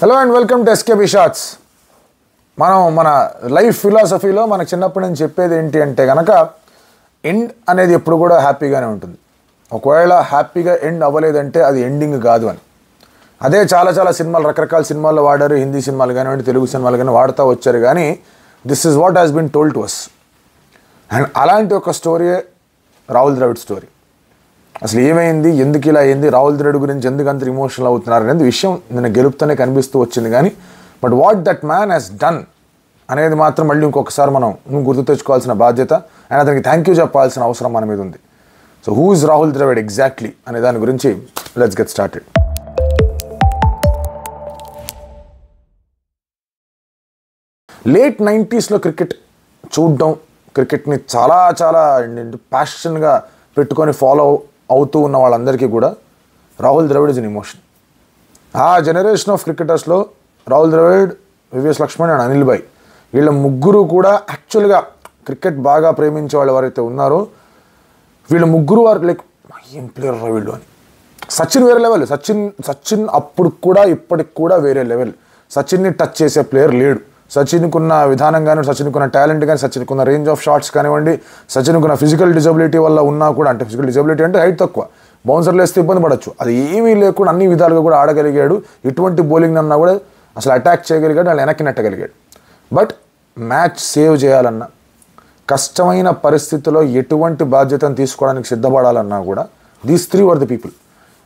Hello and welcome to SKB shots. మనం మన life ఫిలాసఫీలో మనకు చిన్నప్పటి నుంచి చెప్పేది ఏంటి అంటే కనుక ఎండ్ అనేది ఎప్పుడు కూడా హ్యాపీగానే ఉంటుంది. ఒకవేళ హ్యాపీగా ఎండ్ అవ్వలేదంటే అది ఎండింగ్ కాదు అని. అదే చాలా చాలా సినిమాలు, రకరకాల సినిమాల్లో వాడారు. హిందీ సినిమాలు కానివ్వండి, తెలుగు సినిమాలు కానీ వాడుతూ వచ్చారు. కానీ this is what has been told to us. And అలాంటి ఒక స్టోరీయే రాహుల్ ద్రవిడ్ స్టోరీ. అసలు ఏమైంది, ఎందుకు ఇలా అయింది, రాహుల్ ద్రవిడ్ గురించి ఎందుకు అంత ఇమోషనల్ అవుతున్నారు అనేది విషయం నేను గెలుపుతూనే కనిపిస్తూ వచ్చింది. కానీ but what that man has done అనేది మాత్రం మళ్ళీ ఇంకొకసారి మనం గుర్తు తెచ్చుకోవాల్సిన బాధ్యత అండ్ అతనికి థ్యాంక్ యూ చెప్పాల్సిన అవసరం మన మీద ఉంది. So who is Rahul Dravid exactly అనే దాని గురించి let's get started. Late 90s cricket చూడడం, క్రికెట్ని చాలా చాలా ప్యాషన్గా పెట్టుకొని ఫాలో అవుతూ ఉన్న వాళ్ళందరికీ కూడా Rahul Dravid is an emotion. ఆ జనరేషన్ ఆఫ్ క్రికెటర్స్లో రాహుల్ ద్రవిడ్, వివిఎస్ లక్ష్మణ్ అండ్ అనిల్ భాయ్, వీళ్ళ ముగ్గురు కూడా యాక్చువల్గా క్రికెట్ బాగా ప్రేమించే వాళ్ళు ఎవరైతే ఉన్నారో వీళ్ళ ముగ్గురు వారు లైక్ ఏం ప్లేయర్ రా వీళ్ళు అని. సచిన్ వేరే లెవెల్. సచిన్ అప్పుడు కూడా ఇప్పటికి కూడా వేరే లెవెల్. సచిన్ని టచ్ చేసే ప్లేయర్ లేడు. సచిన్కున్న విధానం కానీ, సచిన్కున్న టాలెంట్ కానీ, సచిన్కున్న రేంజ్ ఆఫ్ షాట్స్ కానివ్వండి, సచిన్కున్న ఫిజికల్ డిజబిలిటీ వల్ల ఉన్నా కూడా, అంటే ఫిజికల్ డిజబిలిటీ అంటే హైట్ తక్కువ, బౌన్సర్లు వేస్తే ఇబ్బంది పడవచ్చు, అది ఏమీ లేకుండా అన్ని విధాలుగా కూడా ఆడగలిగాడు. ఎటువంటి బౌలింగ్ అన్నా కూడా అసలు అటాక్ చేయగలిగాడు, వాళ్ళు వెనక్కి నెట్టగలిగాడు. బట్ మ్యాచ్ సేవ్ చేయాలన్నా, కష్టమైన పరిస్థితుల్లో ఎటువంటి బాధ్యతను తీసుకోవడానికి సిద్ధపడాలన్నా కూడా these three were the people.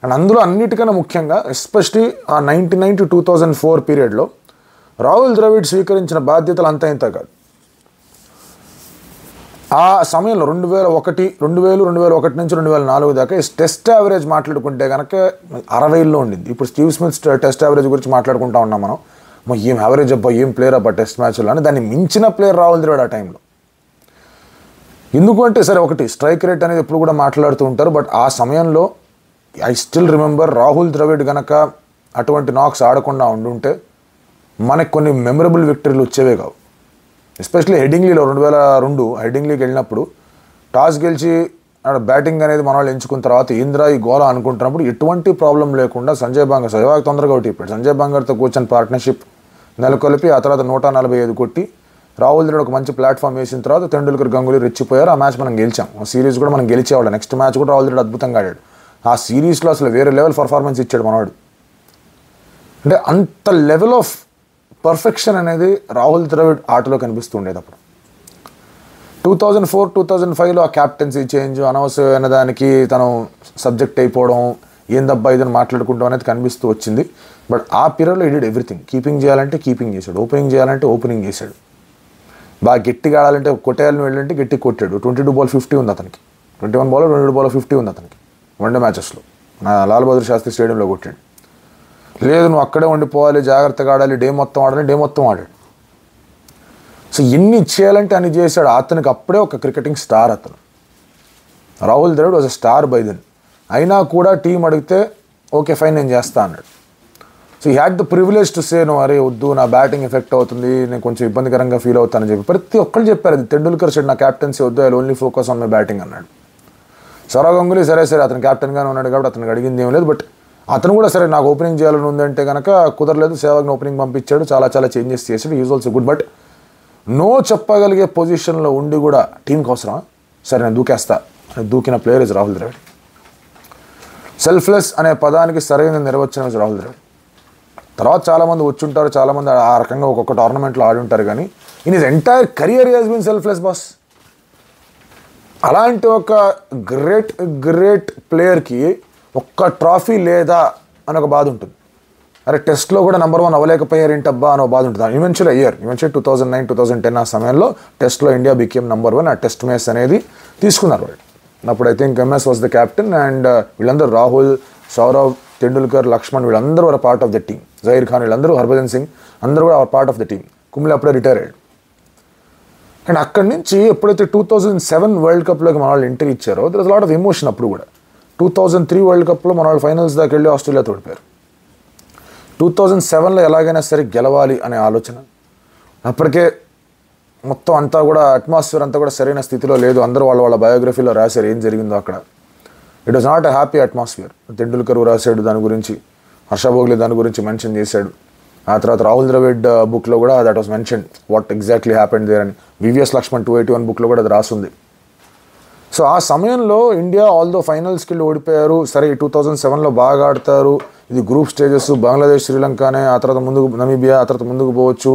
And అందులో అన్నిటికన్నా ముఖ్యంగా ఎస్పెషలీ ఆ 99 to 2004 పీరియడ్లో రాహుల్ ద్రవిడ్ స్వీకరించిన బాధ్యతలు అంతా ఇంత కాదు. ఆ సమయంలో 2001 నుంచి 2004 దాకా టెస్ట్ యావరేజ్ మాట్లాడుకుంటే కనుక 60లో ఉండింది. ఇప్పుడు స్టీవ్ స్మిత్ టెస్ట్ యావరేజ్ గురించి మాట్లాడుకుంటా ఉన్నాం మనం. ఏం యావరేజ్ అబ్బా, ఏం ప్లేయర్ అబ్బా టెస్ట్ మ్యాచ్లో అని. దాన్ని మించిన ప్లేయర్ రాహుల్ ద్రవిడ్ ఆ టైంలో. ఎందుకు అంటే సరే, ఒకటి స్ట్రైక్ రేట్ అనేది ఎప్పుడు కూడా మాట్లాడుతూ ఉంటారు. బట్ ఆ సమయంలో I still remember Rahul Dravid కనుక అటువంటి నాక్స్ ఆడకుండా ఉండుంటే మనకు కొన్ని మెమరబుల్ విక్టరీలు వచ్చేవే కావు. ఎస్పెషలీ హెడింగ్లీలో 2002 హెడింగ్లీకి వెళ్ళినప్పుడు టాస్ గెలిచి బ్యాటింగ్ అనేది మన వాళ్ళు ఎంచుకున్న తర్వాత ఏంద్రా ఈ గోల అనుకుంటున్నప్పుడు ఎటువంటి ప్రాబ్లం లేకుండా సంజయ్ బంగర్ సహవాగ్ తొందరగా ఒకటి చెప్పాడు. సంజయ్ బంగర్తో కూర్చొని పార్ట్నర్షిప్ నెలకొల్పి ఆ తర్వాత 145 కొట్టి రాహుల్ ద్రవిడ్ ఒక మంచి ప్లాట్ఫామ్ వేసిన తర్వాత తెండూల్కర్, గంగూలీ రెచ్చిపోయారు. ఆ మ్యాచ్ మనం గెలిచాం. ఆ సిరీస్ కూడా మనం గెలిచేవాళ్ళం. నెక్స్ట్ మ్యాచ్ కూడా రాహుల్ ద్రవిడ్ అద్భుతంగా ఆడాడు. ఆ సిరీస్లో అసలు వేరే లెవెల్ పర్ఫార్మెన్స్ ఇచ్చాడు మనవాడు. అంటే అంత లెవెల్ ఆఫ్ పర్ఫెక్షన్ అనేది రాహుల్ ద్రవిడ్ ఆటలో కనిపిస్తూ ఉండేది అప్పుడు. 2004-2005లో ఆ క్యాప్టెన్సీ చేంజ్, అనవసరమైన దానికి తను సబ్జెక్ట్ అయిపోవడం, ఏందబ్బా ఇదని మాట్లాడుకుంటాం అనేది కనిపిస్తూ వచ్చింది. బట్ ఆ పీరియడ్లో ఈ డిడ్ ఎవ్రీథింగ్. కీపింగ్ చేయాలంటే కీపింగ్ చేశాడు, ఓపెనింగ్ చేయాలంటే ఓపెనింగ్ చేశాడు, బాగా గట్టిగా ఆడాలంటే కొట్టేయాలని వెళ్ళాలంటే గట్టి కొట్టాడు. 22 బాల్ 50 ఉంది అతనికి, 21 బాల్ 22 బాల్ 50 ఉంది అతనికి వన్డే మ్యాచెస్లో. లాల్ బహదూర్ శాస్త్రి స్టేడియంలో కొట్టాడు. లేదు నువ్వు అక్కడే ఉండిపోవాలి, జాగ్రత్తగా ఆడాలి, డే మొత్తం ఆడాలి, డే మొత్తం ఆడాడు. సో ఎన్ని చేయాలంటే అన్ని చేశాడు. అతనికి అప్పుడే ఒక క్రికెటింగ్ స్టార్ అతను. Rahul Dravid was a star by then. అయినా కూడా టీం అడిగితే ఓకే ఫైన్ నేను చేస్తా అన్నాడు. సో ఈ had the privilege to say నువ్వు అరే వద్దు నా బ్యాటింగ్ ఎఫెక్ట్ అవుతుంది, నేను కొంచెం ఇబ్బందికరంగా ఫీల్ అవుతానని చెప్పి ప్రతి ఒక్కరు చెప్పారు. అది తెండూల్కర్ సైడ్ నా క్యాప్టెన్సీ వద్దు, I only focus on my batting అన్నాడు. సౌరవ్ గంగూలీ సరే అతను క్యాప్టెన్గానే ఉన్నాడు కాబట్టి అతనికి అడిగింది ఏం లేదు. బట్ అతను కూడా సరే నాకు ఓపెనింగ్ చేయాలని ఉందంటే కనుక కుదరలేదు, సేవాగ్ని ఓపెనింగ్ పంపించాడు, చాలా చాలా చేంజెస్ చేశాడు. Is also good. But no చెప్పగలిగే పొజిషన్లో ఉండి కూడా టీంకి అవసరమా, సరే నేను దూకేస్తా అని దూకిన player is Rahul Dravid. Selfless అనే పదానికి సరైన నిర్వచనం ఇస్ రాహుల్ ద్రవిడ్. తర్వాత చాలామంది వచ్చుంటారు, చాలామంది ఆ రకంగా ఒక్కొక్క టోర్నమెంట్లో ఆడుంటారు. కానీ in his entire career he has been selfless boss. అలాంటి ఒక గ్రేట్ ప్లేయర్కి ఒక్క ట్రాఫీ లేదా అని ఒక బాధ ఉంటుంది. అరే టెస్ట్లో కూడా నెంబర్ 1 అవ్వలేకపోయారు ఏంటబ్బా అని ఒక బాధ ఉంటుంది. ఈవెన్చువల్లీ 2009-2010 ఆ సమయంలో టెస్ట్లో ఇండియా బికేమ్ నెంబర్ 1. ఆ టెస్ట్ మ్యాచ్ అనేది తీసుకున్నారు వాళ్ళు. అప్పుడు I think MS was the captain and వీళ్ళందరూ రాహుల్, సౌరవ్, తెండూల్కర్, లక్ష్మణ్ వీళ్ళందరూ were part of the team. Zaheer Khan వీళ్ళందరూ, హర్భజన్ సింగ్ అందరూ కూడా part of the team. Kumble అప్పుడే రిటైర్ అయ్యాడు. అండ్ అక్కడి నుంచి ఎప్పుడైతే 2007 వరల్డ్ కప్లోకి మన వాళ్ళు ఎంట్రీ ఇచ్చారో there is lot of emotion. అప్పుడు కూడా 2003 వరల్డ్ కప్లో మన వాళ్ళు ఫైనల్స్ దాకా వెళ్ళి ఆస్ట్రేలియాతో ఓడిపోయారు. 2007లో ఎలాగైనా సరే గెలవాలి అనే ఆలోచన. అప్పటికే మొత్తం అంతా కూడా అట్మాస్ఫియర్ అంతా కూడా సరైన స్థితిలో లేదు. అందరూ వాళ్ళ బయోగ్రఫీలో రాశారు ఏం జరిగిందో అక్కడ. It was not a happy atmosphere. Tendulkar రాశాడు దాని గురించి, హర్ష భోగ్లే దాని గురించి మెన్షన్ చేశాడు. ఆ తర్వాత రాహుల్ ద్రవిడ్ బుక్లో కూడా that was mention what exactly happened there అని. వివిఎస్ లక్ష్మణ్ 281 బుక్లో కూడా అది రాసుంది. సో ఆ సమయంలో ఇండియా ఆల్దో ఫైనల్స్కి వెళ్ళి ఓడిపోయారు. సరే 2007లో బాగా ఆడతారు, ఇది గ్రూప్ స్టేజెస్, బంగ్లాదేశ్ శ్రీలంకనే, ఆ తర్వాత ముందుకు నమీబియా, ఆ తర్వాత ముందుకు పోవచ్చు,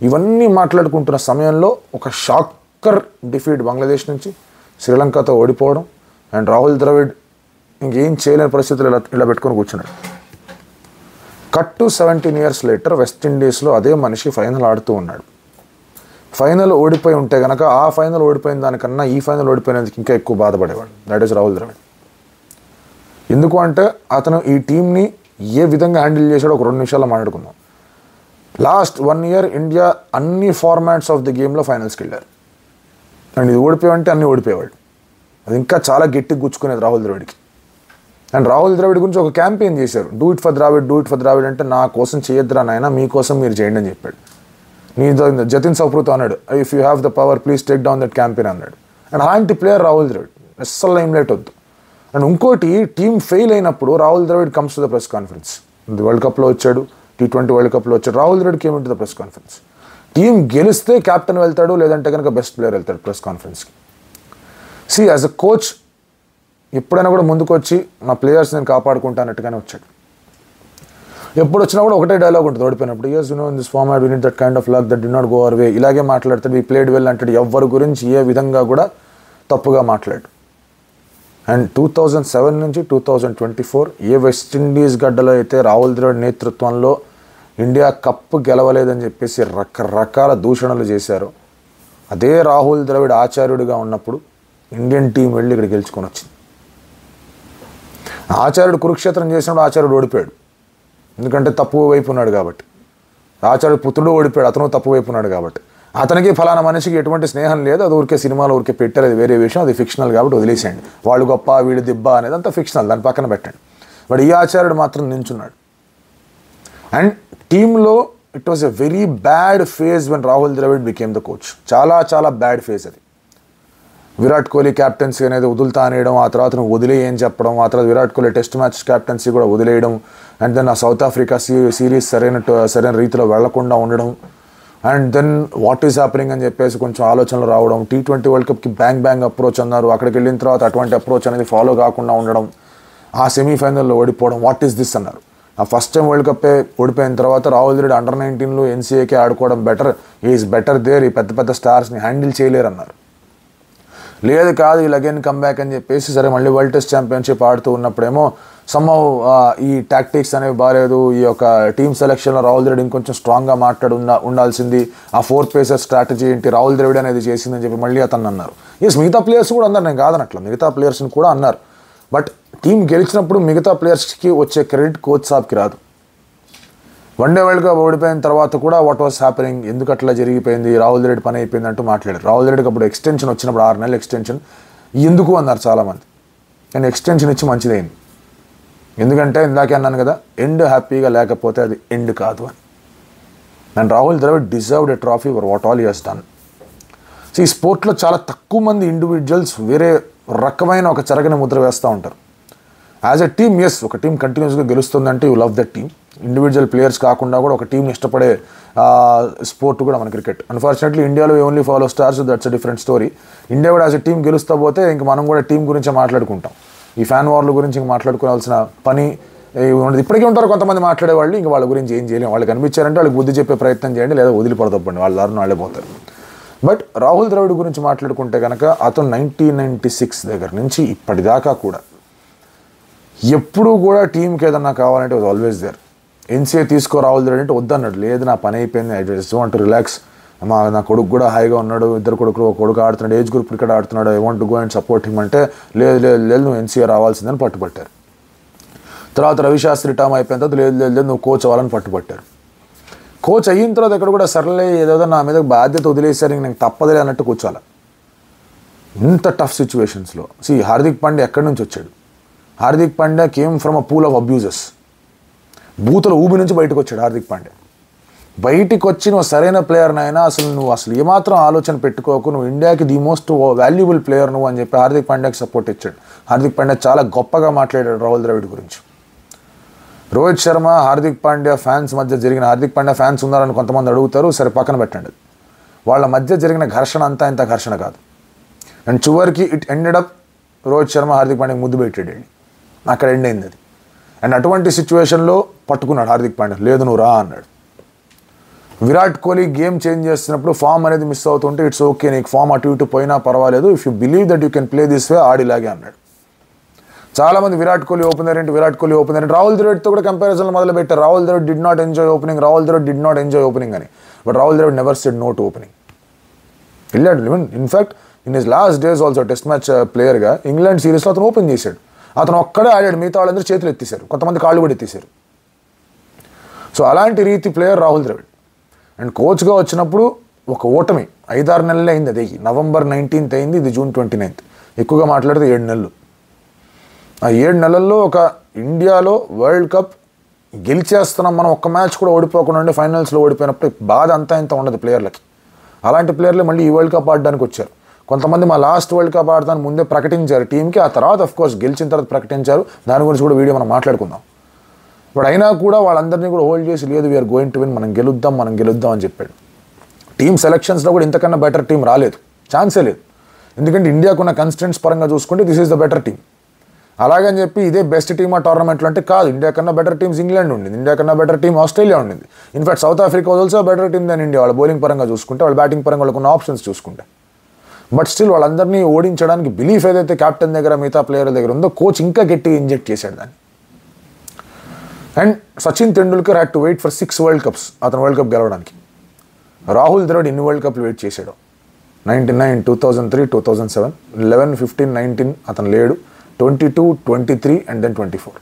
ఇవన్నీ మాట్లాడుకుంటున్న సమయంలో ఒక షాకర్ డిఫీట్ బంగ్లాదేశ్ నుంచి, శ్రీలంకతో ఓడిపోవడం, అండ్ రాహుల్ ద్రవిడ్ ఇంకేం చేయలేని పరిస్థితులు ఇలా పెట్టుకొని కూర్చున్నాడు. కట్ టు 17 years later వెస్టిండీస్లో అదే మనిషి ఫైనల్ ఆడుతూ ఉన్నాడు. ఫైనల్ ఓడిపోయి ఉంటే కనుక ఆ ఫైనల్ ఓడిపోయిన దానికన్నా ఈ ఫైనల్ ఓడిపోయినందుకు ఇంకా ఎక్కువ బాధపడేవాడు. That is Rahul Dravid. ఎందుకు అంటే అతను ఈ టీంని ఏ విధంగా హ్యాండిల్ చేశాడో ఒక 2 నిమిషాల్లో మాట్లాడుకుందాం. లాస్ట్ 1 year ఇండియా అన్ని ఫార్మాట్స్ ఆఫ్ ది గేమ్లో ఫైనల్స్కి వెళ్ళారు. అండ్ ఇది ఓడిపోయావంటే అన్నీ ఓడిపోయేవాడు. అది ఇంకా చాలా గట్టిగా గుచ్చుకునేది రాహుల్ ద్రవిడ్కి. అండ్ రాహుల్ ద్రవిడ్ గురించి ఒక క్యాంపెయిన్ చేశారు, do it for Dravid, do it for Dravid అంటే నా కోసం చేయొద్దురా నాయన, మీకోసం మీరు చేయండి అని చెప్పాడు. జతిన్ సౌప్రూతో అన్నాడు, if you have the power please take down that campaign అన్నాడు. అండ్ అలాంటి ప్లేయర్ రాహుల్ ద్రవిడ్, అస్సలు లైమ్ లైట్ వద్దు. అండ్ ఇంకోటి, టీమ్ ఫెయిల్ అయినప్పుడు Rahul Dravid comes to the press conference. World కప్లో వచ్చాడు, T20 వరల్డ్ కప్లో వచ్చాడు. Rahul Dravid came in to the press conference. Team గెలిస్తే కెప్టెన్ వెళ్తాడు, లేదంటే కనుక బెస్ట్ ప్లేయర్ వెళ్తాడు ప్రెస్ కాన్ఫరెన్స్కి. సి యాజ్ అ కోచ్ ఎప్పుడైనా కూడా ముందుకు వచ్చి నా ప్లేయర్స్ నేను కాపాడుకుంటానట్టుగానే వచ్చాడు. ఎప్పుడు వచ్చినా కూడా ఒకటే డైలాగ్ ఉంటుంది ఓడిపోయినప్పుడు, yes you know in this format we need that kind of luck that did not go our way. ఇలాగే మాట్లాడతాడు, వి ప్లేడ్ వెల్ అంటాడు. ఎవరి గురించి ఏ విధంగా కూడా తప్పుగా మాట్లాడు. అండ్ 2007 నుంచి 2024 ఏ వెస్టిండీస్ గడ్డలో అయితే రాహుల్ ద్రవిడ్ నేతృత్వంలో ఇండియా కప్పు గెలవలేదని చెప్పేసి రకరకాల దూషణలు చేశారు, అదే రాహుల్ ద్రవిడ్ ఆచార్యుడిగా ఉన్నప్పుడు ఇండియన్ టీం వెళ్ళి ఇక్కడ గెలుచుకొని వచ్చింది. ఆచార్యుడు కురుక్షేత్రం చేసినప్పుడు ఆచార్యుడు ఓడిపోయాడు, ఎందుకంటే తప్పు వైపు ఉన్నాడు కాబట్టి. ఆచార్యుడు పుత్రుడు ఓడిపోయాడు, అతను తప్పు వైపు ఉన్నాడు కాబట్టి. అతనికి ఫలానా మనిషికి ఎటువంటి స్నేహం లేదు, అది ఊరికే సినిమాలో ఊరికే పెట్టారు, అది వేరే విషయం, అది ఫిక్షనల్ కాబట్టి వదిలేసేయండి. వాళ్ళు గొప్ప వీడు దిబ్బ అనేది అంతా ఫిక్షనల్, దాని పక్కన పెట్టండి. బట్ ఈ ఆచార్యుడు మాత్రం నించున్నాడు. అండ్ టీంలో it was a very bad phase when Rahul Dravid became the coach. చాలా చాలా బ్యాడ్ ఫేజ్ అది. విరాట్ కోహ్లీ క్యాప్టెన్సీ అనేది వదులుతా అనేయడం, ఆ తర్వాత నువ్వు వదిలేయని చెప్పడం, ఆ తర్వాత Virat Kohli test match captaincy కూడా వదిలేయడం, అండ్ దెన్ ఆ సౌత్ ఆఫ్రికా సిరీస్ సరైన రీతిలో వెళ్లకుండా ఉండడం, and then what is happening అని చెప్పేసి కొంచెం ఆలోచనలు రావడం. T20 వరల్డ్ కప్కి బ్యాంగ్ అప్రోచ్ అన్నారు, అక్కడికి వెళ్ళిన తర్వాత అటువంటి అప్రోచ్ అనేది ఫాలో కాకుండా ఉండడం, ఆ సెమీఫైనల్లో ఓడిపోవడం, వాట్ ఈస్ దిస్ అన్నారు. ఆ ఫస్ట్ టైం వరల్డ్ కప్పే ఓడిపోయిన తర్వాత రాహుల్ ద్రవిడ్ అండర్ 19లో NCAకే ఆడుకోవడం బెటర్, ఈజ్ బెటర్ దేర్, ఈ పెద్ద పెద్ద స్టార్స్ని హ్యాండిల్ చేయలేరు అన్నారు. లేదు కాదు వీళ్ళు అగైన్ కమ్బ్యాక్ అని చెప్పేసి సరే మళ్ళీ వరల్డ్ టెస్ట్ ఛాంపియన్షిప్ ఆడుతూ ఉన్నప్పుడేమో సమ్హౌ ఈ టాక్టిక్స్ అనేవి బాగాలేదు, ఈ యొక్క టీమ్ సెలెక్షన్లో రాహుల్ ద్రవిడ్ ఇంకొంచెం స్ట్రాంగ్గా ఉండాల్సింది, ఆ 4 పేసర్ స్ట్రాటజీ ఏంటి రాహుల్ ద్రవిడ్ అనేది చేసిందని చెప్పి మళ్ళీ అతను అన్నారు. ఎస్ మిగతా ప్లేయర్స్ కూడా అన్నారు, నేను కాదనట్లా, మిగతా ప్లేయర్స్ని కూడా అన్నారు. బట్ టీం గెలిచినప్పుడు మిగతా ప్లేయర్స్కి వచ్చే క్రెడిట్ కోచ్ సాబ్కి రాదు. వన్డే వరల్డ్ కప్ ఓడిపోయిన తర్వాత కూడా వాట్ వాస్ హ్యాపెనింగ్, ఎందుకు అట్లా జరిగిపోయింది, రాహుల్ ద్రవిడ్ పని అయిపోయింది అంటూ మాట్లాడారు. రాహుల్ ద్రవిడ్కి అప్పుడు ఎక్స్టెన్షన్ వచ్చినప్పుడు 6 నెలల ఎక్స్టెన్షన్ ఎందుకు అన్నారు చాలామంది. కానీ ఎక్స్టెన్షన్ ఇచ్చి మంచిదైంది, ఎందుకంటే ఇందాకే అన్నాను కదా, ఎండ్ హ్యాపీగా లేకపోతే అది ఎండ్ కాదు అని. And Rahul Dravid deserved a trophy for what all he has done. So ఈ స్పోర్ట్లో చాలా తక్కువ మంది ఇండివిజువల్స్ వేరే రకమైన ఒక చెరగని ముద్ర వేస్తూ ఉంటారు. యాజ్ ఎ టీమ్ ఎస్, ఒక టీం కంటిన్యూస్గా గెలుస్తుందంటే you love that team. Individual players కాకుండా కూడా ఒక టీంని ఇష్టపడే స్పోర్ట్ కూడా మన క్రికెట్. అన్ఫార్చునేట్లీ ఇండియాలో only follow stars, that's a different story. India కూడా యాజ్ ఎ టీం గెలుస్తూ పోతే ఇంక మనం కూడా టీం గురించే మాట్లాడుకుంటాం. ఈ ఫ్యాన్ వార్ల గురించి ఇంక మాట్లాడుకోవాల్సిన పని ఉండదు. ఇప్పటికీ ఉంటారు కొంతమంది మాట్లాడేవాళ్ళు, ఇంక వాళ్ళ గురించి ఏం చేయలేం. వాళ్ళకి కనిపించారంటే వాళ్ళకి బుద్ధి చెప్పే ప్రయత్నం చేయండి, లేదా వదిలిపడతప్పండి, వాళ్ళ దారిని వాళ్ళే పోతారు. బట్ రాహుల్ ద్రవిడ్ గురించి మాట్లాడుకుంటే కనుక అతను 1996 దగ్గర నుంచి ఇప్పటిదాకా కూడా ఎప్పుడూ కూడా టీంకి ఏదన్నా కావాలంటే వాజ్ ఆల్వేస్ దేర్. NCA తీసుకో రాహుల్ ద్రవిడ్ అంటే వద్దన్నాడు, లేదు నా పని అయిపోయింది, I just want to relax, నా కొడుకు కూడా హాయిగా ఉన్నాడు, 2 కొడుకులు, ఒక కొడుకు ఆడుతున్నాడు, ఏజ్ గ్రూప్ క్రికెట్ ఆడుతున్నాడు, I want to go and support him అంటే లేదు నువ్వు NCA రావాల్సిందని పట్టుబట్టారు. తర్వాత రవిశాస్త్రి టర్మ్ అయిపోయిన తర్వాత లేదు నువ్వు కోచ్ అవ్వాలని పట్టుబట్టారు. కోచ్ అయిన తర్వాత ఎక్కడ కూడా సర్లే ఏదో నా మీద బాధ్యత వదిలేసారు, ఇంక నాకు తప్పదులే అన్నట్టు కూర్చోాలి. ఇంత టఫ్ సిచ్యువేషన్స్లో హార్దిక్ పాండ్యా ఎక్కడి నుంచి వచ్చాడు? Hardik Pandya came from a pool of abuses. బూతుల ఊబి నుంచి బయటకు వచ్చాడు హార్దిక్ పాండ్యా. బయటికి వచ్చి నువ్వు సరైన ప్లేయర్ని అయినా అసలు ఏమాత్రం ఆలోచన పెట్టుకోకు, నువ్వు ఇండియాకి ది మోస్ట్ వాల్యుబుల్ ప్లేయర్ నువ్వు అని చెప్పి హార్దిక్ పాండ్యాకి సపోర్ట్ ఇచ్చాడు. హార్దిక్ పాండ్యా చాలా గొప్పగా మాట్లాడాడు రాహుల్ ద్రవిడ్ గురించి. రోహిత్ శర్మ హార్దిక్ పాండ్యా ఫ్యాన్స్ మధ్య జరిగిన, హార్దిక్ పాండ్యా ఫ్యాన్స్ ఉన్నారని కొంతమంది అడుగుతారు, సరే పక్కన పెట్టండి. వాళ్ళ మధ్య జరిగిన ఘర్షణ అంతా ఇంత ఘర్షణ కాదు. అండ్ చివరికి it ended up Rohit Sharma Hardik Pandya ముద్దు పెట్టాడు, అక్కడ ఎండ్ అయింది అది. అండ్ అటువంటి సిచ్యువేషన్లో పట్టుకున్నాడు హార్దిక్ పాండ్యా, లేదు నువ్వు రా అన్నాడు. విరాట్ కోహ్లీ గేమ్ చేంజ్ చేస్తున్నప్పుడు ఫామ్ అనేది మిస్ అవుతుంటే ఇట్స్ ఓకే, నీకు ఫామ్ అటు ఇటు పోయినా పర్వాలేదు, if you believe that you can play this way ఆడిలాగే అన్నాడు. చాలామంది విరాట్ కోహ్లీ ఓపెనర్ ఏంటి, విరాట్ కోహ్లీ ఓపెనర్ ఏంటి, రాహుల్ ద్రవిడ్తో కూడా కంపారిజన్లు మొదలు పెట్టారు. Rahul Dravid did not enjoy opening, Rahul Dravid did not enjoy opening అని. But Rahul Dravid never said no to opening. వెళ్ళాడు. Even in fact in his last days also test match ప్లేయర్గా ఇంగ్లాండ్ సిరీస్లో అతను ఓపెన్ చేశాడు. అతను ఒక్కడే ఆడాడు, మిగతా వాళ్ళందరూ చేతులు ఎత్తేశారు, కొంతమంది కాళ్ళు కూడా ఎత్తేశారు. సో అలాంటి రీతి ప్లేయర్ రాహుల్ ద్రవిడ్. అండ్ కోచ్గా వచ్చినప్పుడు ఒక ఓటమి 5-6 నెలలే అయింది. అది నవంబర్ 19th అయింది, ఇది June 29th. ఎక్కువగా మాట్లాడితే 7 నెలలు. ఆ 7 నెలల్లో ఒక ఇండియాలో వరల్డ్ కప్ గెలిచేస్తున్నాం మనం, ఒక్క మ్యాచ్ కూడా ఓడిపోకుండా ఉండి ఫైనల్స్లో ఓడిపోయినప్పుడు బాధ అంతా ఇంత ఉండదు ప్లేయర్లకి. అలాంటి ప్లేయర్లే మళ్ళీ ఈ వరల్డ్ కప్ ఆడడానికి వచ్చారు. కొంతమంది మా లాస్ట్ వరల్డ్ కప్ ఆడటానికి ముందే ప్రకటించారు టీంకి, ఆ తర్వాత అఫ్కోర్స్ గెలిచిన తర్వాత ప్రకటించారు. దాని గురించి కూడా వీడియో మనం మాట్లాడుకుందాం. బట్ అయినా కూడా వాళ్ళందరినీ కూడా హోల్డ్ చేసి, లేదు వీఆర్ గోయింగ్ టు విన్, మనం గెలుద్దాం అని చెప్పాడు. టీమ్ సెలక్షన్స్లో కూడా ఇంతకన్నా బెటర్ టీం రాలేదు, ఛాన్సే లేదు. ఎందుకంటే ఇండియాకున్న కన్స్టెంట్స్ పరంగా చూసుకుంటే this is the better team. అలాగని చెప్పి ఇదే బెస్ట్ టీమ్ ఆ టోర్నమెంట్లో అంటే కాదు. ఇండియా కన్నా బెటర్ టీమ్స్ ఇంగ్లాండ్ ఉండింది, ఇండియా కన్నా బెటర్ టీం ఆస్ట్రేలియా ఉండింది. In fact south Africa was also better team than India. వాళ్ళ బౌలింగ్ పరంగా చూసుకుంటే, వాళ్ళ బ్యాటింగ్ పరంగా వాళ్ళకున్న ఆప్షన్స్ చూసుకుంటే. బట్ స్టిల్ వాళ్ళందరినీ ఓడించడానికి బిలీఫ్ ఏదైతే కెప్టెన్ దగ్గర మిగతా ప్లేయర్ల దగ్గర ఉందో, కోచ్ ఇంకా గట్టిగా ఇంజెక్ట్ చేశాడు దాన్ని. And Sachin Tendulkar had to wait for 6 world cups అతను వరల్డ్ కప్ గెలవడానికి. రాహుల్ ద్రవిడ్ ఎన్ని వరల్డ్ కప్లు వెయిట్ చేశాడు? 99, 2003, 2007, 11, 15, 19 అతను లేడు, 22, 23 అండ్ దెన్ 24.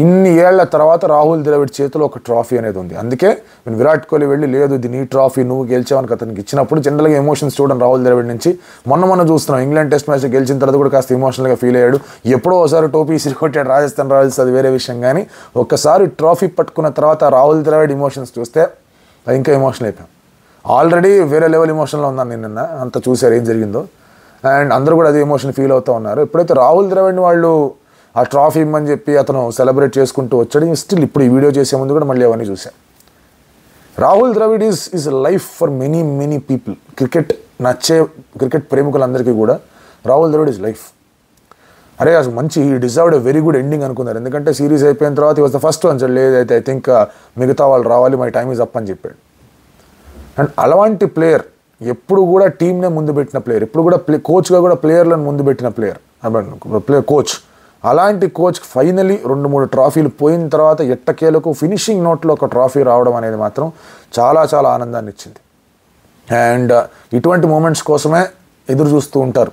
ఇన్ని ఏళ్ల తర్వాత రాహుల్ ద్రవిడ్ చేతిలో ఒక ట్రాఫీ అనేది ఉంది. అందుకే నేను విరాట్ కోహ్లీ వెళ్ళి, లేదు ఇది నీ ట్రాఫీ, నువ్వు గెలిచావని అతనికి ఇచ్చినప్పుడు జనరల్గా ఎమోషన్స్ చూడండి రాహుల్ ద్రవిడ్ నుంచి. మొన్న చూస్తున్నాం, ఇంగ్లాండ్ టెస్ట్ మ్యాచ్ గెలిచిన తర్వాత కూడా కాస్త ఎమోషనల్గా ఫీల్ అయ్యాడు. ఎప్పుడో ఒకసారి టోపీ ఇసిరి కొట్టాడు రాజస్థాన్ రాయల్స్, అది వేరే విషయం. కానీ ఒక్కసారి ట్రాఫీ పట్టుకున్న తర్వాత రాహుల్ ద్రవిడ్ ఎమోషన్స్ చూస్తే అది ఇంకా ఎమోషనల్ అయిపోయాం. ఆల్రెడీ వేరే లెవెల్ ఎమోషన్లో ఉన్నాను నేను నిన్న, అంత చూశారు ఏం జరిగిందో. అండ్ అందరూ కూడా అదే ఎమోషన్ ఫీల్ అవుతూ ఉన్నారు. ఎప్పుడైతే రాహుల్ ద్రవిడ్ని వాళ్ళు ఆ ట్రాఫీ ఇమ్మని చెప్పి అతను సెలబ్రేట్ చేసుకుంటూ వచ్చాడు. స్టిల్ ఇప్పుడు ఈ వీడియో చేసే ముందు కూడా మళ్ళీ అవన్నీ చూశాను. Rahul Dravid is life for many people. Cricket నచ్చే క్రికెట్ ప్రేమికులందరికీ కూడా రాహుల్ ద్రవిడ్ ఈజ్ లైఫ్. అరే అసలు మంచి deserved a very good ending అనుకున్నారు. ఎందుకంటే సిరీస్ అయిపోయిన తర్వాత వాజ్ ద ఫస్ట్ వన్, లేదైతే ఐ థింక్ మిగతా వాళ్ళు రావాలి, మై టైమ్ ఈజ్ అప్ అని చెప్పాడు. అండ్ అలాంటి ప్లేయర్, ఎప్పుడు కూడా టీంనే ముందు పెట్టిన ప్లేయర్, ఎప్పుడు కూడా కోచ్గా కూడా ప్లేయర్లను ముందు పెట్టిన ప్లేయర్ కోచ్. అలాంటి కోచ్ ఫైనలీ 2-3 ట్రాఫీలు పోయిన తర్వాత ఎట్టకేలకు ఫినిషింగ్ నోట్లో ఒక ట్రాఫీ రావడం అనేది మాత్రం చాలా చాలా ఆనందాన్ని ఇచ్చింది. అండ్ ఇటువంటి మూమెంట్స్ కోసమే ఎదురు చూస్తూ ఉంటారు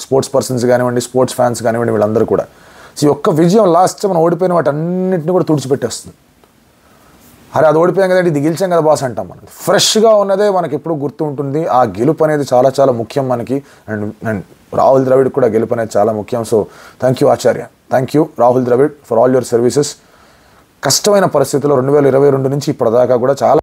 స్పోర్ట్స్ పర్సన్స్ కానివ్వండి, స్పోర్ట్స్ ఫ్యాన్స్ కానివ్వండి, వీళ్ళందరూ కూడా. సో ఈ ఒక్క విజయం లాస్ట్ మనం ఓడిపోయిన వాటి అన్నింటినీ కూడా తుడిచిపెట్టేస్తుంది. అరే అది ఓడిపోయాం కదండి, ఇది గెలిచాం కదా బాస్ అంటాం. మనం ఫ్రెష్గా ఉన్నదే మనకి ఎప్పుడు గుర్తు ఉంటుంది. ఆ గెలుపు అనేది చాలా చాలా ముఖ్యం మనకి. అండ్ రాహుల్ ద్రవిడ్ కూడా గెలుపు అనేది చాలా ముఖ్యం. So thank you Acharya, thank you Rahul Dravid for all your services. కష్టమైన పరిస్థితుల్లో 2022 నుంచి ఇప్పటిదాకా కూడా చాలా